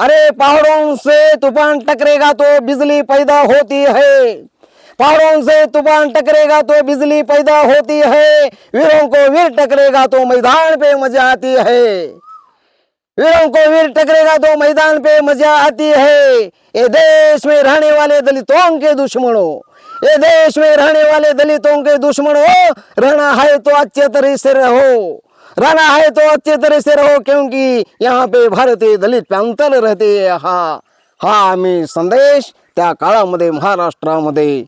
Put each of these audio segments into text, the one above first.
अरे पहाड़ों से तूफान टकरेगा तो बिजली पैदा होती है, पहाड़ों से तूफान टकरेगा तो बिजली पैदा होती है, वीरों को वीर टकरेगा तो मैदान पे मजा आती है, वीरों को वीर टकरेगा तो मैदान पे मजा आती है। ये देश में रहने वाले दलितों के दुश्मनों, ये देश में रहने वाले दलितों के दुश्मनों, रहना है तो अच्छे तरह से रहो, रहना है तो अच्छे तरह से रहो, क्योंकि यहाँ पे भारतीय दलित प्रांतल रहते हा आम्ही संदेश त्या काळामध्ये महाराष्ट्रामध्ये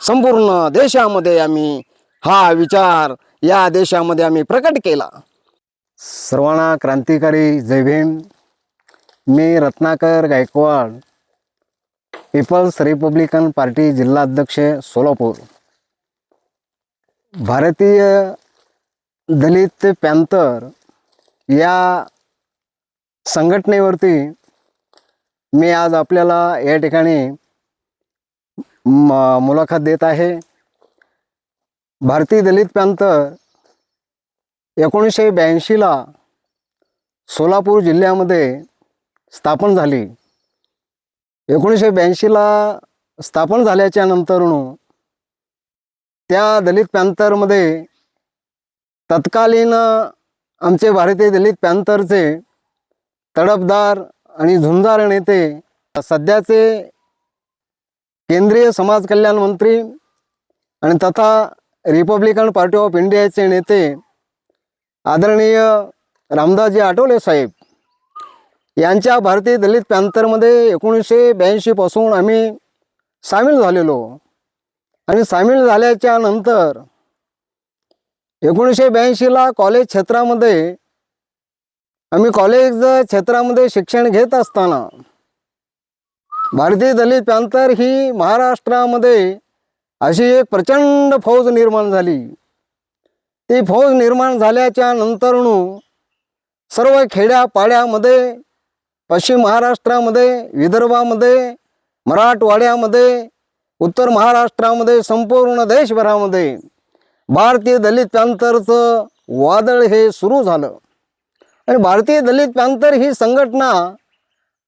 संपूर्ण देशामध्ये आम्ही हा विचार या देशामध्ये आम्ही प्रकट केला। सर्वांना क्रांतिकारी जय भीम। मी Ratnakar Gaikwad, People's Republican Party जिल्हाध्यक्ष सोलापूर। भारतीय दलित पॅंथर या संघटनेवरती मी आज आपल्याला या ठिकाणी मुलाखत देत आहे। भारतीय दलित पॅंथर 1982 ला सोलापूर जिल्ह्यामध्ये स्थापन झाली। 1982 ला स्थापन झाल्याच्या नंतर त्या दलित पॅंथरमध्ये तत्कालीन आमचे भारतीय दलित पॅंथरचे तडफदार आणि झुंजार नेते, सध्याचे केंद्रीय समाज कल्याण मंत्री आणि तथा रिपब्लिकन पार्टी ऑफ इंडियाचे नेते आदरणीय रामदासजी आठवले साहेब यांच्या भारतीय दलित पॅंथरमध्ये 1982 पासून आम्ही सामील झालेलो। आणि सामील झाल्याच्या नंतर 1982 ला कॉलेज क्षेत्रामध्ये आम्ही कॉलेज क्षेत्रामध्ये शिक्षण घेत असताना भारतीय दलित पॅंथर ही महाराष्ट्रामध्ये अशी एक प्रचंड फौज निर्माण झाली। ती फौज निर्माण झाल्याच्या नंतर सर्व खेड्यापाड्यामध्ये, पश्चिम महाराष्ट्रामध्ये, विदर्भामध्ये, मराठवाड्यामध्ये, उत्तर महाराष्ट्रामध्ये, संपूर्ण देशभरामध्ये भारतीय दलित पॅंथरचं वादळ हे सुरू झालं। आणि भारतीय दलित पॅंथर ही संघटना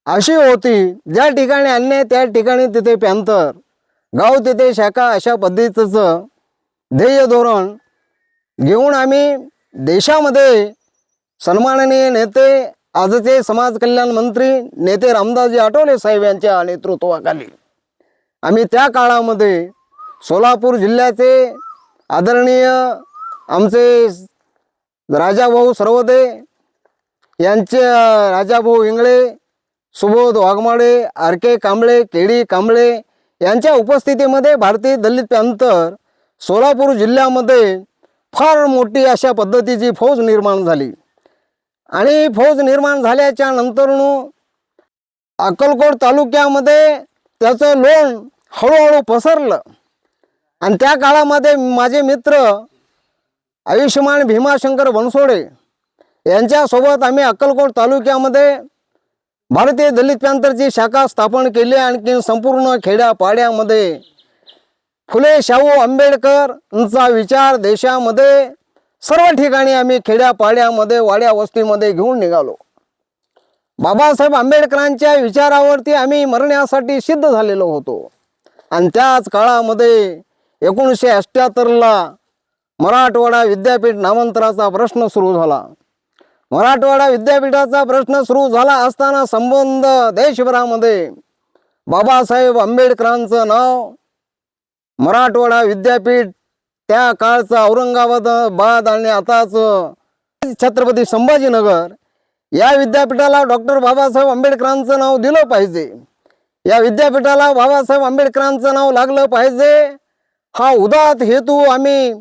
अशी होती, ज्या ठिकाणी अन्याय त्या ठिकाणी तिथे पॅंथर, गाव तिथे शाखा, अशा पद्धतीचं ध्येय धोरण घेऊन आम्ही देशामध्ये सन्माननीय नेते, आजचे समाज कल्याण मंत्री नेते रामदासजी आठवले साहेब यांच्या नेतृत्वाखाली आम्ही त्या काळामध्ये सोलापूर जिल्ह्याचे आदरणीय आमचे राजाभाऊ सरवदे यांचे, राजाभाऊ इंगळे, सुबोध वाघमाडे, आर के कांबळे, के डी कांबळे यांच्या उपस्थितीमध्ये भारतीय दलित पॅंथर सोलापूर जिल्ह्यामध्ये फार मोठी अशा पद्धतीची फौज निर्माण झाली। आणि फौज निर्माण झाल्याच्या नंतर अक्कलकोट तालुक्यामध्ये त्याचं लोण हळूहळू पसरलं। आणि त्या काळामध्ये माझे मित्र आयुष्यमान भीमाशंकर बनसोडे यांच्यासोबत आम्ही अक्कलकोट तालुक्यामध्ये भारतीय दलित पॅंथरची शाखा स्थापन केली। आणखी संपूर्ण खेड्यापाड्यामध्ये फुले शाहू आंबेडकरांचा विचार देशामध्ये सर्व ठिकाणी आम्ही खेड्यापाड्यामध्ये, वाड्या वस्तीमध्ये घेऊन निघालो। बाबासाहेब आंबेडकरांच्या विचारावरती आम्ही मरण्यासाठी सिद्ध झालेलो होतो। आणि त्याच काळामध्ये 1978 ला मराठवाडा विद्यापीठ नामांतराचा प्रश्न सुरू झाला। मराठवाडा विद्यापीठाचा प्रश्न सुरू झाला असताना संबंध देशभरामध्ये बाबासाहेब आंबेडकरांचं नाव, मराठवाडा विद्यापीठ, त्या काळचं औरंगाबाद आणि आताच छत्रपती संभाजीनगर या विद्यापीठाला डॉक्टर बाबासाहेब आंबेडकरांचं नाव दिलं पाहिजे, या विद्यापीठाला बाबासाहेब आंबेडकरांचं नाव लागलं पाहिजे, हा उदात्त हेतू आम्ही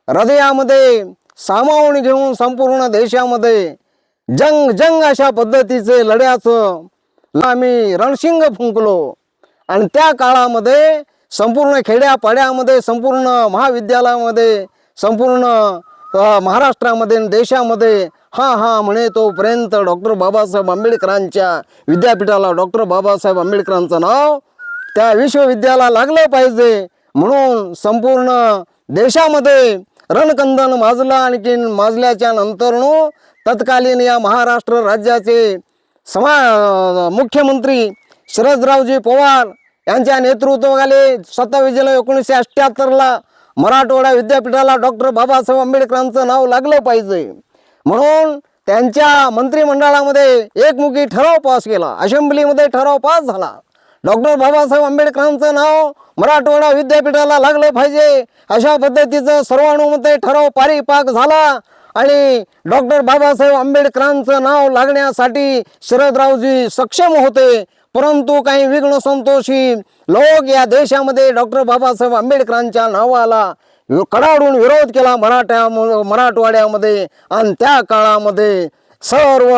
हृदयामध्ये सामावून घेऊन संपूर्ण देशामध्ये जंग अशा पद्धतीचे लढ्याचं आम्ही रणशिंग फुंकलो। आणि त्या काळामध्ये संपूर्ण खेड्यापाड्यामध्ये, संपूर्ण महाविद्यालयामध्ये, संपूर्ण महाराष्ट्रामध्ये, देशामध्ये हा म्हणे तोपर्यंत डॉक्टर बाबासाहेब आंबेडकरांच्या विद्यापीठाला डॉक्टर बाबासाहेब आंबेडकरांचं नाव त्या विश्वविद्यालयाला लागलं पाहिजे, म्हणून संपूर्ण देशामध्ये रणकंदन माजलं। आणखीन माजल्याच्या नंतर तत्कालीन या महाराष्ट्र राज्याचे मुख्यमंत्री शरदरावजी पवार यांच्या नेतृत्वाखाली 27 जुलै 1978ला मराठवाडा विद्यापीठाला डॉक्टर बाबासाहेब आंबेडकरांचं नाव लागलं पाहिजे म्हणून त्यांच्या मंत्रिमंडळामध्ये एकमुखी ठराव पास केला, असेंब्लीमध्ये ठराव पास झाला. डॉक्टर बाबासाहेब आंबेडकरांचं नाव मराठवाडा विद्यापीठाला लागलं पाहिजे अशा पद्धतीचं सर्वानुमते ठराव पारिपाक झाला आणि डॉक्टर बाबासाहेब आंबेडकरांचं नाव लागण्यासाठी शरदरावजी सक्षम होते. परंतु काही विघ्न संतोषी लोक या देशामध्ये डॉक्टर बाबासाहेब आंबेडकरांच्या नावाला कडाडून विरोध केला मराठवाड्यामध्ये आणि त्या काळामध्ये सर्व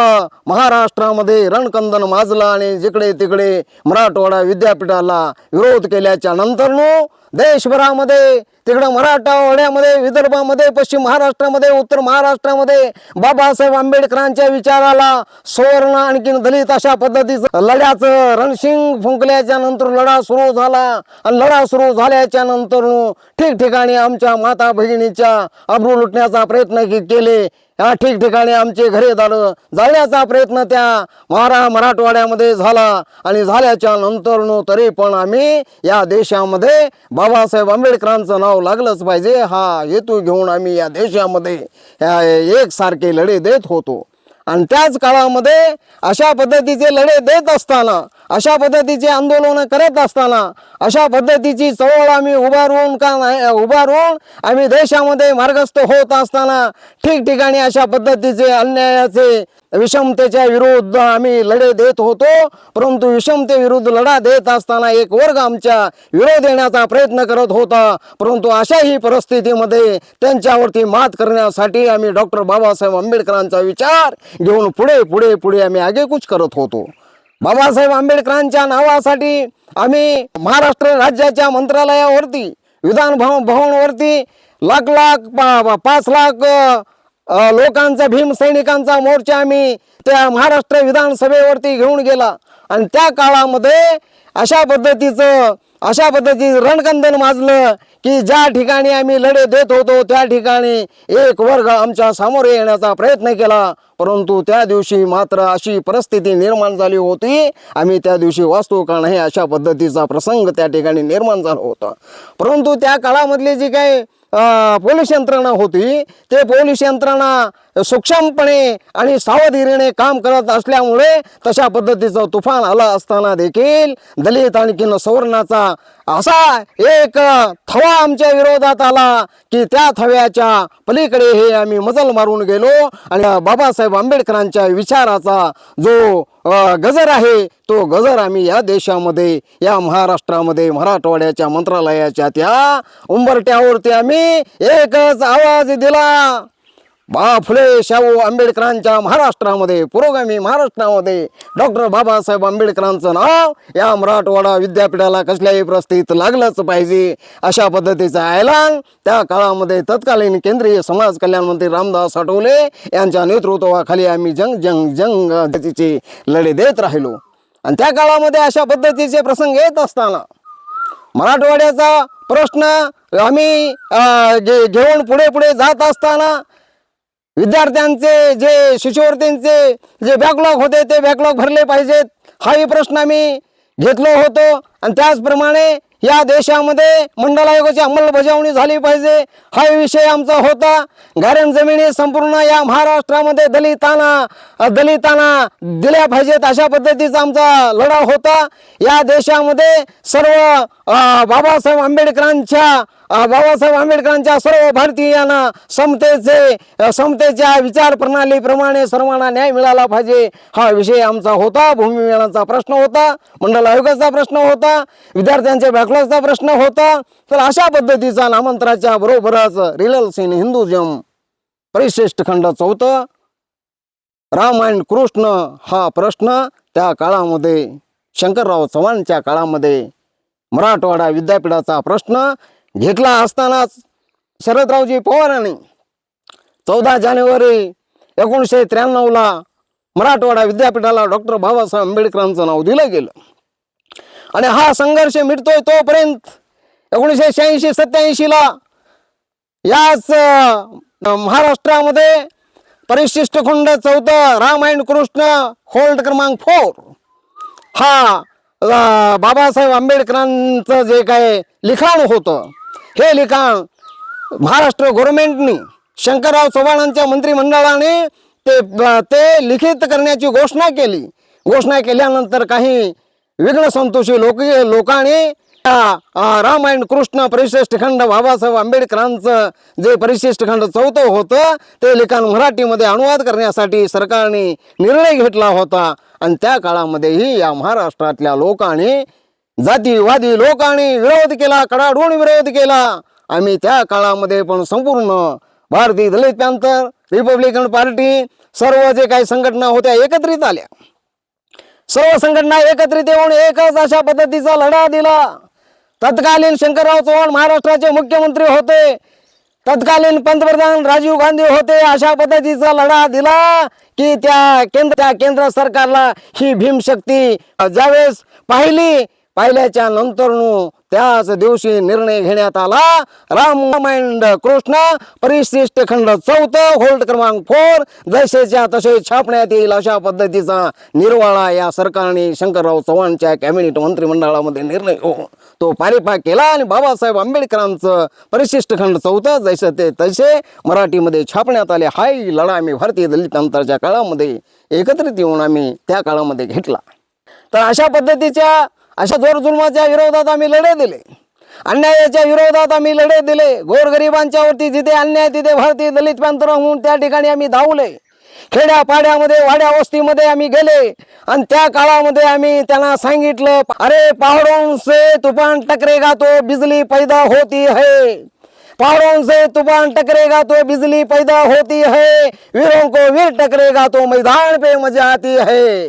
महाराष्ट्रामध्ये रणकंदन माजलं आणि जिकडे तिकडे मराठवाडा विद्यापीठाला विरोध केल्याच्या नंतरनं देशभरामध्ये तिकडं मराठवाड्यामध्ये, विदर्भामध्ये, पश्चिम महाराष्ट्रामध्ये, उत्तर महाराष्ट्रामध्ये बाबासाहेब आंबेडकरांच्या विचाराला सुवर्ण आणखीन दलित अशा पद्धतीचं लढ्याचं रणशिंग फुंकल्याच्या नंतर लढा सुरू झाला आणि लढा सुरू झाल्याच्या नंतर ठिकठिकाणी आमच्या माता भगिनीच्या अब्रू लुटण्याचा प्रयत्न केले. या ठिकठिकाणी आमचे घरे जाळण्याचा प्रयत्न त्या मराठवाड्यामध्ये झाला आणि झाल्याच्या नंतर तरी पण आम्ही या देशामध्ये बाबासाहेब आंबेडकरांचं नाव लागलंच पाहिजे हा हेतू घेऊन आम्ही या देशामध्ये एकसारखे लढे देत होतो. आणि त्याच काळामध्ये अशा पद्धतीचे लढे देत असताना, अशा पद्धतीचे आंदोलन करत असताना, अशा पद्धतीची चळवळ आम्ही उभारून आम्ही देशामध्ये मार्गस्थ होत असताना ठिकठिकाणी अशा पद्धतीचे अन्यायाचे विषमतेच्या विरुद्ध आम्ही लढे देत होतो. परंतु विषमतेविरुद्ध लढा देत असताना एक वर्ग आमच्या विरोध देण्याचा प्रयत्न करत होता. परंतु अशाही परिस्थितीमध्ये त्यांच्यावरती मात करण्यासाठी आम्ही डॉक्टर बाबासाहेब आंबेडकरांचा विचार घेऊन पुढे आम्ही आगेकूच करत होतो. बाबासाहेब आंबेडकरांच्या नावासाठी आम्ही महाराष्ट्र राज्याच्या मंत्रालयावरती, विधान भवनवरती लाख 5 लाख लोकांचा, भीम सैनिकांचा मोर्चा आम्ही त्या महाराष्ट्र विधानसभेवरती घेऊन गेला आणि त्या काळामध्ये अशा पद्धतीचं रणकंदन माजलं की ज्या ठिकाणी आम्ही लढे देत होतो त्या ठिकाणी एक वर्ग आमच्या सामोरे येण्याचा प्रयत्न केला. परंतु त्या दिवशी मात्र अशी परिस्थिती निर्माण झाली होती, आम्ही त्या दिवशी वाचतो का नाही अशा पद्धतीचा प्रसंग त्या ठिकाणी निर्माण झाला होता. परंतु त्या काळामधली जी काही पोलीस यंत्रणा होती ते पोलीस यंत्रणा सूक्ष्मपणे आणि सावधगिरीने काम करत असल्यामुळे तशा पद्धतीचं तुफान आला असताना देखील दलित आणखीन सवर्णाचा असा एक थवा आमच्या विरोधात आला की त्या थव्याच्या पलीकडे हे आम्ही मजल मारून गेलो आणि बाबासाहेब आंबेडकरांच्या विचाराचा जो गजर आहे तो गजर आम्ही या देशामध्ये, या महाराष्ट्रामध्ये, मराठवाड्याच्या मंत्रालयाच्या त्या उंबरट्यावरती आम्ही एकच आवाज दिला, फुले शाहू आंबेडकरांच्या महाराष्ट्रामध्ये, पुरोगामी महाराष्ट्रामध्ये डॉक्टर बाबासाहेब आंबेडकरांचं नाव या मराठवाडा विद्यापीठाला कसल्याही परिस्थितीत लागलंच पाहिजे अशा पद्धतीचा ऐलान त्या काळामध्ये तत्कालीन केंद्रीय समाज कल्याण मंत्री रामदास आठवले यांच्या नेतृत्वाखाली आम्ही जंग लढे देत राहिलो. आणि त्या काळामध्ये अशा पद्धतीचे प्रसंग येत असताना मराठवाड्याचा प्रश्न आम्ही घेऊन पुढे जात असताना विद्यार्थ्यांचे जे शिष्यवृत्तींचे जे बॅकलॉग होते ते बॅकलॉग भरले पाहिजेत हाही प्रश्न आम्ही घेतलो होतो. आणि त्याचप्रमाणे या देशामध्ये मंडल आयोगाची अंमलबजावणी झाली पाहिजे हा विषय आमचा होता. गायरन जमिनी संपूर्ण या महाराष्ट्रामध्ये दलितांना दिल्या पाहिजेत अशा पद्धतीचा आमचा लढा होता. या देशामध्ये सर्व बाबासाहेब आंबेडकरांच्या सर्व भारतीयांना समतेच्या विचार प्रणालीप्रमाणे सर्वांना न्याय मिळाला पाहिजे हा विषय आमचा होता. भूमिविमानाचा प्रश्न होता, मंडल आयोगाचा प्रश्न होता, विद्यार्थ्यांच्या बॅकलॉगचा प्रश्न होता. तर अशा पद्धतीचा नामांतराच्या बरोबरच रिलल्स इन हिंदुइझम परिशिष्ट खंड 4 रामायण कृष्ण हा प्रश्न त्या काळामध्ये शंकरराव चव्हाणच्या काळामध्ये मराठवाडा विद्यापीठाचा प्रश्न घेतला असतानाच शरदरावजी पवारांनी 14 जानेवारी 1993ला मराठवाडा विद्यापीठाला डॉक्टर बाबासाहेब आंबेडकरांचं नाव दिलं गेलं. आणि हा संघर्ष मिटतोय तोपर्यंत 1986-87ला याच महाराष्ट्रामध्ये परिशिष्ट खंड 4 रामायण कृष्ण होल्ड क्रमांक 4 हा बाबासाहेब आंबेडकरांचं जे काय लिखाण होतं, हे लिखाण महाराष्ट्र गव्हर्नमेंटनी शंकरराव चव्हाणांच्या मंत्रिमंडळाने ते लिखित करण्याची घोषणा केली. घोषणा केल्यानंतर काही विघ्न संतोषी लोकांनी रामायण कृष्ण परिशिष्ट खंड बाबासाहेब आंबेडकरांचं जे परिशिष्ट खंड 4 होतं ते लिखाण मराठीमध्ये अनुवाद करण्यासाठी सरकारने निर्णय घेतला होता. आणि त्या काळामध्येही या महाराष्ट्रातल्या लोकांनी, जातीवादी लोकांनी विरोध केला, कडाडून विरोध केला. आम्ही त्या काळामध्ये पण संपूर्ण भारतीय दलित पॅंथर, रिपब्लिकन पार्टी, सर्व जे काही संघटना होत्या एकत्रित आल्या. सर्व संघटना एकत्रित येऊन एकच अशा पद्धतीचा लढा दिला. तत्कालीन शंकरराव चव्हाण महाराष्ट्राचे मुख्यमंत्री होते, तत्कालीन पंतप्रधान राजीव गांधी होते. अशा पद्धतीचा लढा दिला की त्या केंद्र सरकारला ही भीमशक्ती ज्यावेळेस पाहिल्याच्या नंतर त्याच दिवशी निर्णय घेण्यात आला. रामायण कृष्ण परिशिष्ट खंड 4 होल्ड क्रमांक 4 जसेच्या तसे छापण्यात येईल अशा पद्धतीचा निर्वाळा या सरकारने शंकरराव चव्हाणच्या कॅबिनेट मंत्रिमंडळामध्ये निर्णय होऊन तो पारित केला. आणि बाबासाहेब आंबेडकरांचं परिशिष्ट खंड 4 जसे ते तसे मराठीमध्ये छापण्यात आले. हाही लढा आम्ही भारतीय दलित पॅंथरच्या काळामध्ये एकत्रित येऊन आम्ही त्या काळामध्ये घेतला. तर अशा पद्धतीच्या अशा जोरजुलमाच्या विरोधात आम्ही लढे दिले, अन्यायाच्या विरोधात आम्ही लढे दिले. गोरगरिबांच्या वरती जिथे अन्याय तिथे भारतीय दलित पॅंथर म्हणून त्या ठिकाणी आम्ही धावले. खेड्यापाड्यामध्ये वाड्या वस्तीमध्ये आम्ही गेले आणि त्या काळामध्ये आम्ही त्यांना सांगितलं, अरे पहाड़ों से तूफान टकरेगा तो बिजली पैदा होती है, पहाड़ों से तूफान टकरेगा तो बिजली पैदा होती है, वीरों को वीर टकरेगा तो मैदान पे मजा आती है,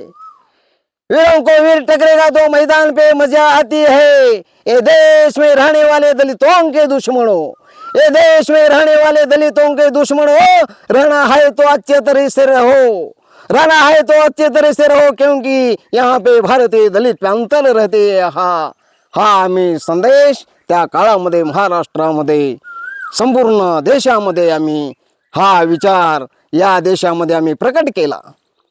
वीरों को वीर टकरेगा तो मैदान पे मजा आती है. ये देश में रहने वाले दलितों के दुश्मनों, ये देश में रहने वाले दलितों के दुश्मनों, रहना है तो अच्छे तरह से रहो, रहना है तो अच्छे तरह से रहो, क्योंकि यहाँ पे भारतीय दलित पॅंथर रहते. हा आम्ही संदेश त्या काळामध्ये महाराष्ट्रामध्ये संपूर्ण देशामध्ये आम्ही हा विचार या देशामध्ये आम्ही प्रकट केला.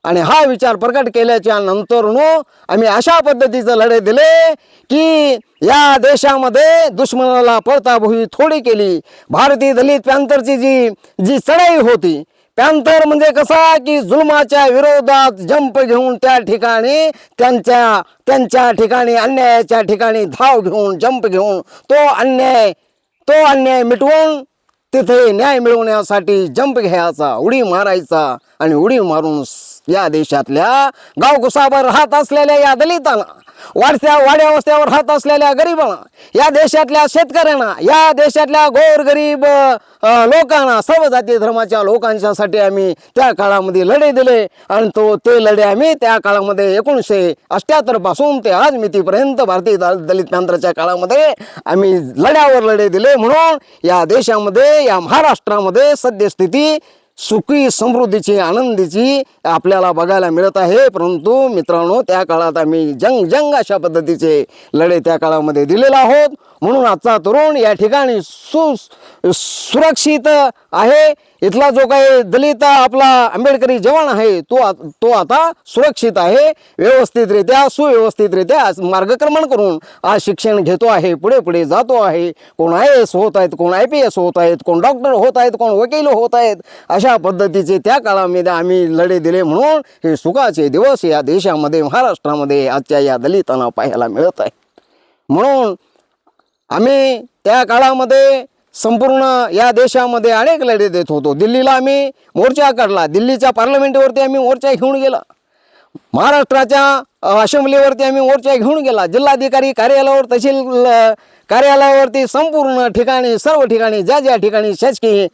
आणि हा विचार प्रकट केल्याच्या नंतर आम्ही अशा पद्धतीचे लढे दिले की या देशामध्ये दुश्मनाला पळताभुई थोडी केली. भारतीय दलित पॅंथरची जी चढाई होती, पॅंथर म्हणजे कसा की जुलमाच्या विरोधात जंप घेऊन त्या ठिकाणी त्यांच्या ठिकाणी अन्यायाच्या ठिकाणी धाव घेऊन जंप घेऊन तो अन्याय मिटवून तिथे न्याय मिळवण्यासाठी जंप घ्यायचा, उडी मारायचा. आणि उडी मारून या देशातल्या गावकुसावर राहत असलेल्या या दलितांना, वाड्या वस्त्यावर राहत असलेल्या गरिबांना, या देशातल्या शेतकऱ्यांना, या देशातल्या गोरगरीब लोकांना, सर्व जाती धर्माच्या लोकांच्यासाठी आम्ही त्या काळामध्ये लढे दिले. आणि ते लढे आम्ही त्या काळामध्ये 1978 पासून ते आज मितीपर्यंत भारतीय दलित पॅंथरच्या काळामध्ये आम्ही लढ्यावर लढे दिले. म्हणून या देशामध्ये, या महाराष्ट्रामध्ये सद्यस्थिती सुखी समृद्धीची आनंदीची आपल्याला बघायला मिळत आहे. परंतु मित्रांनो, त्या काळात आम्ही जंग अशा पद्धतीचे लढे त्या काळामध्ये दिलेला आहोत. म्हणून आजचा तरुण या ठिकाणी सुरक्षित आहे. इथला जो काही दलित आपला आंबेडकरी जवान आहे तो आता सुरक्षित आहे. व्यवस्थितरित्या सुव्यवस्थितरित्या मार्गक्रमण करून आज शिक्षण घेतो आहे, पुढे जातो आहे. कोण IAS होत आहेत, कोण IPS होत आहेत, कोण डॉक्टर होत आहेत, कोण वकील होत आहेत. अशा पद्धतीचे त्या काळामध्ये आम्ही लढे दिले. म्हणून हे सुखाचे दिवस या देशामध्ये, महाराष्ट्रामध्ये आजच्या या दलितांना पाहायला मिळत आहे. म्हणून आम्ही त्या काळामध्ये संपूर्ण या देशामध्ये अनेक लढे देत होतो. दिल्लीला आम्ही मोर्चा काढला, दिल्लीच्या पार्लमेंटवरती आम्ही मोर्चा घेऊन गेला, महाराष्ट्राच्या असेंब्लीवरती आम्ही मोर्चा घेऊन गेला, जिल्हाधिकारी कार्यालयावर, तहसील कार्यालयावरती, संपूर्ण ठिकाणी, सर्व ठिकाणी ज्या ठिकाणी शासकीय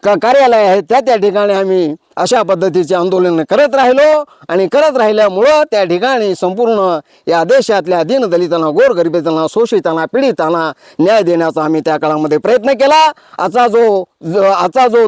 कार्यालय आहेत त्या ठिकाणी आम्ही अशा पद्धतीचे आंदोलन करत राहिलो. आणि करत राहिल्यामुळं त्या ठिकाणी संपूर्ण या देशातल्या दीनदलितांना, गोरगरिबांना, शोषितांना, पीडितांना न्याय देण्याचा आम्ही त्या काळामध्ये प्रयत्न केला. आजचा जो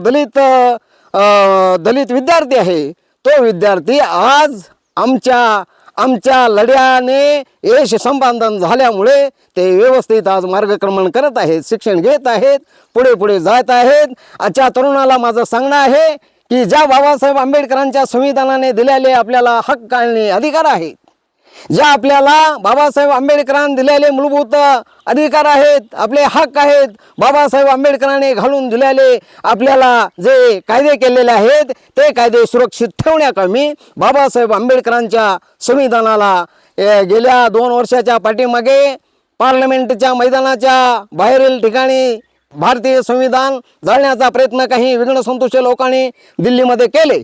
दलित विद्यार्थी आहे, तो विद्यार्थी आज आमच्या लढ्याने यश संपादन झाल्यामुळे ते व्यवस्थित आज मार्गक्रमण करत आहेत, शिक्षण घेत आहेत, पुढे जात आहेत. आजच्या तरुणाला माझं सांगणं आहे की ज्या बाबासाहेब आंबेडकरांच्या संविधानाने दिलेले आपल्याला हक्क आणि अधिकार आहेत, ज्या आपल्याला बाबासाहेब आंबेडकरांनी दिलेले मूलभूत अधिकार आहेत, आपले हक्क आहेत, बाबासाहेब आंबेडकरांनी घालून दिलेले आपल्याला जे कायदे केलेले आहेत ते कायदे सुरक्षित ठेवण्याकामी बाबासाहेब आंबेडकरांच्या संविधानाला गेल्या 2 वर्षाच्या पाठीमागे पार्लमेंटच्या मैदानाच्या बाहेरील ठिकाणी भारतीय संविधान जाळण्याचा प्रयत्न काही विघ्नसंतोषी लोकांनी दिल्लीमध्ये केले।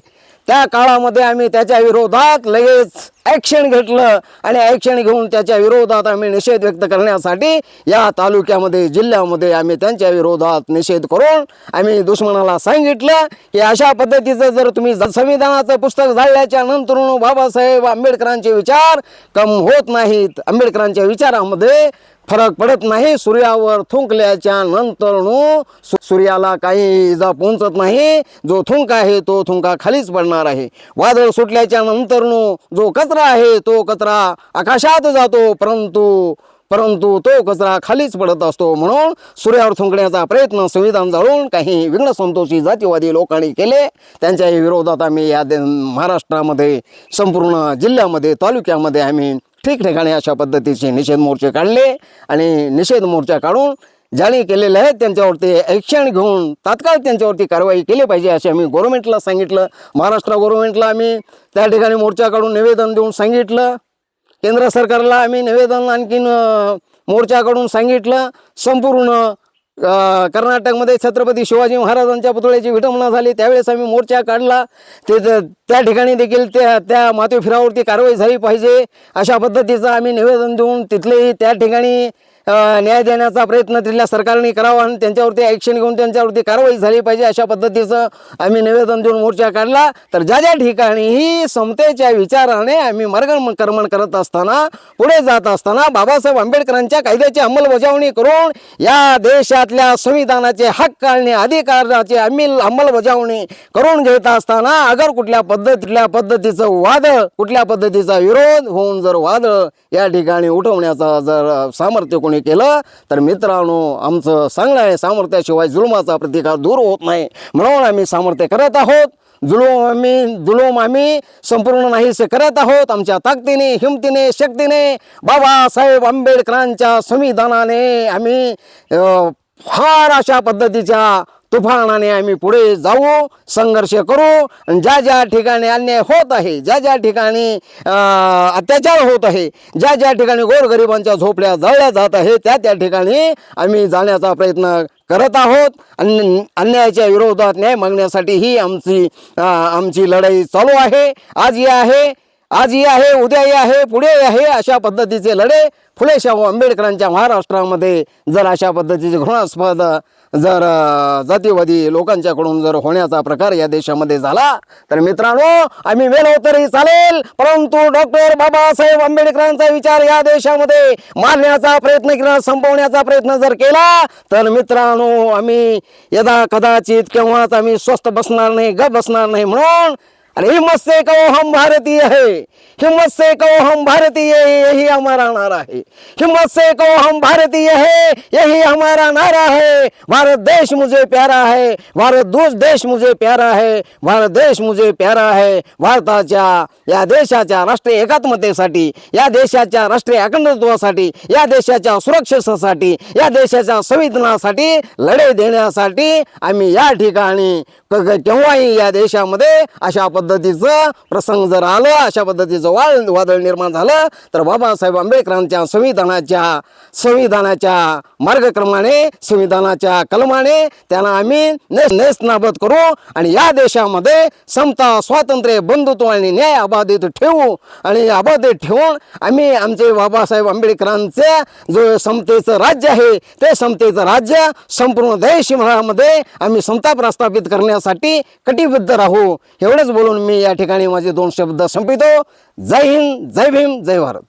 त्या काळामध्ये आम्ही त्याच्या विरोधात लगेच ॲक्शन घेतलं आणि ॲक्शन घेऊन त्याच्या विरोधात आम्ही निषेध व्यक्त करण्यासाठी या तालुक्यामध्ये जिल्ह्यामध्ये आम्ही त्यांच्या विरोधात निषेध करून आम्ही दुश्मनाला सांगितलं की अशा पद्धतीचं जर तुम्ही संविधानाचं पुस्तक जाळल्याच्या नंतर बाबासाहेब आंबेडकरांचे विचार कम होत नाहीत, आंबेडकरांच्या विचारामध्ये फरक पडत नाही। सूर्यावर थुंकल्याच्या नंतर सूर्याला काही इजा पोहोचत नाही, जो थुंक आहे तो थुंका खालीच पडणार आहे। वादळ सुटल्याच्या नंतर जो कचरा आहे तो कचरा आकाशात जातो, परंतु तो कचरा खालीच पडत असतो। म्हणून सूर्यावर थुंकण्याचा प्रयत्न संविधान जाळून काही विघ्नसंतोषी जातीवादी लोकांनी केले, त्यांच्या विरोधात आम्ही या महाराष्ट्रामध्ये संपूर्ण जिल्ह्यामध्ये तालुक्यामध्ये आम्ही ठिकठिकाणी अशा पद्धतीचे निषेध मोर्चे काढले आणि निषेध मोर्चा काढून ज्यांनी केलेले आहेत त्यांच्यावरती ॲक्शन घेऊन तात्काळ त्यांच्यावरती कारवाई केली पाहिजे असे आम्ही गव्हर्नमेंटला सांगितलं। महाराष्ट्र गव्हर्नमेंटला आम्ही त्या ठिकाणी मोर्चा काढून निवेदन देऊन सांगितलं, केंद्र सरकारला आम्ही निवेदन आणखीन मोर्चा काढून सांगितलं। संपूर्ण कर्नाटकमध्ये छत्रपती शिवाजी महाराजांच्या पुतळ्याची विटंबना झाली त्यावेळेस आम्ही मोर्चा काढला, त्या ठिकाणी देखील त्या माथी फिरावरती कारवाई झाली पाहिजे अशा पद्धतीचं आम्ही निवेदन देऊन तिथलेही त्या ठिकाणी न्याय देण्याचा प्रयत्न तिथल्या सरकारने करावा आणि त्यांच्यावरती ॲक्शन घेऊन त्यांच्यावरती कारवाई झाली पाहिजे अशा पद्धतीचं आम्ही निवेदन देऊन मोर्चा काढला। तर ज्या ठिकाणीही समतेच्या विचाराने आम्ही मार्गक्रमण करत असताना पुढे जात असताना बाबासाहेब आंबेडकरांच्या कायद्याची अंमलबजावणी करून या देशातल्या संविधानाचे हक्क आणि अधिकाराची अंमलबजावणी करून घेत असताना अगर कुठल्या पद्धतीचं वादळ, कुठल्या पद्धतीचा विरोध होऊन जर वादळ या ठिकाणी उठवण्याचा जर सामर्थ्य कोणी केलं तर मित्रांनो आमचं सांगणं आहे, सामर्थ्याशिवाय जुलमाचा प्रतिकार दूर होत नाही। म्हणून आम्ही सामर्थ्य करत आहोत, जुलूम आम्ही संपूर्ण नाहीसे करत आहोत। आमच्या ताकदीने, हिमतीने, शक्तीने बाबासाहेब आंबेडकरांच्या संविधानाने आम्ही फार अशा पद्धतीच्या तुफानाने आम्ही पुढे जाऊ, संघर्ष करू आणि ज्या ठिकाणी अन्याय होत आहे, ज्या ठिकाणी अत्याचार होत आहे, ज्या ठिकाणी गोरगरिबांच्या झोपड्या जाळल्या जात आहे त्या ठिकाणी आम्ही जाण्याचा प्रयत्न करत आहोत। अन्यायाच्या विरोधात न्याय मागण्यासाठी ही आमची लढाई चालू आहे। आजही आहे, उद्याही आहे, पुढेही आहे। अशा पद्धतीचे लढे फुले शाहू आंबेडकरांच्या महाराष्ट्रामध्ये जर अशा पद्धतीचे घृणास्पद जर जातीवादी लोकांच्याकडून जर होण्याचा प्रकार या देशामध्ये झाला तर मित्रांनो आम्ही मेलो तरी चालेल, परंतु डॉक्टर बाबासाहेब आंबेडकरांचा विचार या देशामध्ये मारण्याचा प्रयत्न केला, संपवण्याचा प्रयत्न जर केला तर मित्रांनो आम्ही यदा कदाचित केव्हाच आम्ही स्वस्थ बसणार नाही, गप बसणार नाही। म्हणून अरे हिम्मत से कहो हम भारतीय है, हिम्मत से कहो हम भारतीय है, यही हमारा नारा है। हिम्मत से कहो हम भारतीय है, यही हमारा नारा है। भारत देश मुझे प्यारा है, भारत देश मुझे प्यारा है, भारत देश मुझे प्यारा है। भारताच्या या देशाच्या राष्ट्रीय एकात्मतेसाठी, या देशाच्या राष्ट्रीय अखंडत्वासाठी, या देशाच्या सुरक्षेसाठी, या देशाच्या संविधानासाठी लढाई देण्यासाठी आम्ही या ठिकाणी केव्हाही या देशामध्ये अशा पद्धतीचं प्रसंग जर आलं, अशा पद्धतीचं वादळ निर्माण झालं तर बाबासाहेब आंबेडकरांच्या संविधानाच्या मार्गक्रमाने, संविधानाच्या कलमाने त्यांना आम्ही नेस्तनाबूत करू आणि या देशामध्ये समता, स्वातंत्र्य, बंधुत्व आणि न्याय अबाधित ठेवू आणि अबाधित ठेवून आम्ही आमचे बाबासाहेब आंबेडकरांचे जो समतेचं राज्य आहे ते समतेचं राज्य संपूर्ण देशभरामध्ये आम्ही समता प्रस्थापित करण्यासाठी कटिबद्ध राहू। एवढंच बोलून मी या ठिकाणी माझे 2 शब्द संपवितो। जय हिंद, जय भीम, जय भारत।